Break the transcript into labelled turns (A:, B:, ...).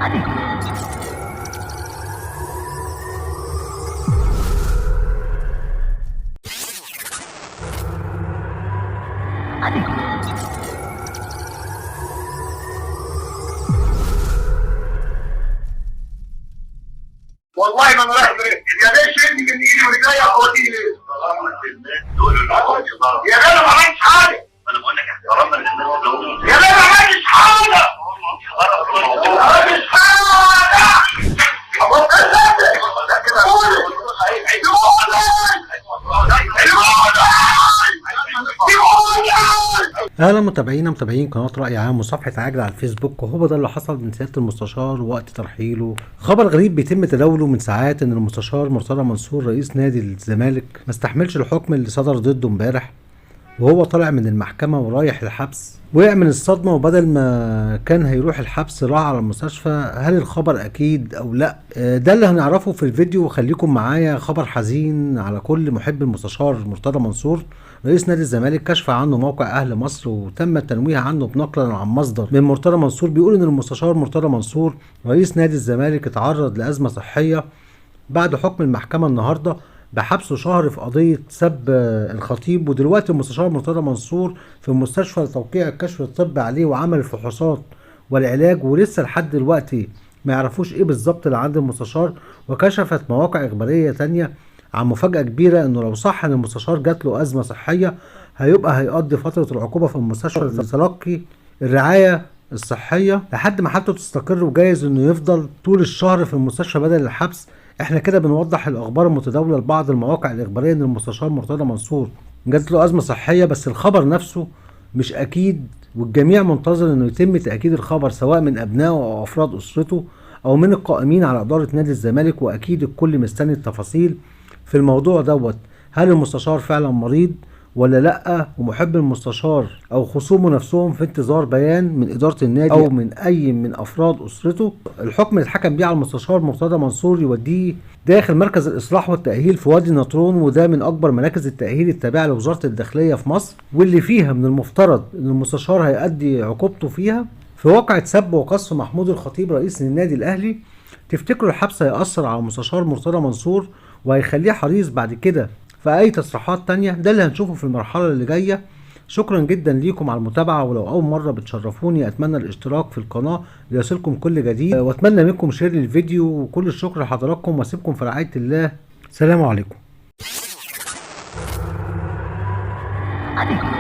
A: والله ما راح يا باشا شدني من ايدي ورجلي اوديني ليه؟ يا غالي ما عملتش حاجه. انا بقول لك احترامنا للناس يا غالي ما عملتش حاجه. ما عملتش حاجه.
B: اهلا متابعين قناه راي عام وصفحه عاجل على الفيسبوك. وهو ده اللي حصل من سياده المستشار وقت ترحيله. خبر غريب بيتم تداوله من ساعات ان المستشار مرتضى منصور رئيس نادي الزمالك ما استحملش الحكم اللي صدر ضده امبارح، وهو طالع من المحكمه ورايح الحبس. وقع من الصدمه، وبدل ما كان هيروح الحبس راح على المستشفى. هل الخبر اكيد او لا؟ ده اللي هنعرفه في الفيديو، وخليكم معايا. خبر حزين على كل محب المستشار مرتضى منصور رئيس نادي الزمالك. كشف عنه موقع اهل مصر، وتم التنويه عنه بنقلا عن مصدر من مرتضى منصور بيقول ان المستشار مرتضى منصور رئيس نادي الزمالك اتعرض لازمه صحيه بعد حكم المحكمه النهارده بحبسه شهر في قضيه سب الخطيب. ودلوقتي المستشار مرتضى منصور في المستشفى لتوقيع الكشف الطبي عليه وعمل الفحوصات والعلاج، ولسه لحد دلوقتي ما يعرفوش ايه بالظبط اللي عند المستشار. وكشفت مواقع اخباريه تانية عن مفاجاه كبيره، انه لو صح ان المستشار جات له ازمه صحيه هيقضي فتره العقوبه في المستشفى لتلقي الرعايه الصحيه لحد ما حالته تستقر، وجايز انه يفضل طول الشهر في المستشفى بدل الحبس. احنا كده بنوضح الاخبار المتداوله لبعض المواقع الاخباريه ان المستشار مرتضى منصور جات له ازمه صحيه، بس الخبر نفسه مش اكيد، والجميع منتظر انه يتم تاكيد الخبر سواء من ابنائه او افراد اسرته او من القائمين على اداره نادي الزمالك. واكيد الكل مستني التفاصيل في الموضوع دوت. هل المستشار فعلا مريض ولا لا؟ ومحب المستشار او خصومه نفسهم في انتظار بيان من اداره النادي او من اي من افراد اسرته. الحكم اللي اتحكم بيه على المستشار مرتضى منصور يوديه داخل مركز الاصلاح والتاهيل في وادي النطرون، وده من اكبر مراكز التاهيل التابعه لوزاره الداخليه في مصر، واللي فيها من المفترض ان المستشار هيؤدي عقوبته فيها في واقعه سب وقذف محمود الخطيب رئيس النادي الاهلي. تفتكروا الحبس هيأثر على المستشار مرتضى منصور وهيخليه حريص بعد كده في اي تصريحات تانية؟ ده اللي هنشوفه في المرحلة اللي جاية. شكرا جدا ليكم على المتابعة، ولو اول مرة بتشرفوني اتمنى الاشتراك في القناة ليصلكم كل جديد، واتمنى منكم شير للفيديو. وكل الشكر لحضراتكم، واسيبكم في رعاية الله. سلام عليكم.
C: عليكم.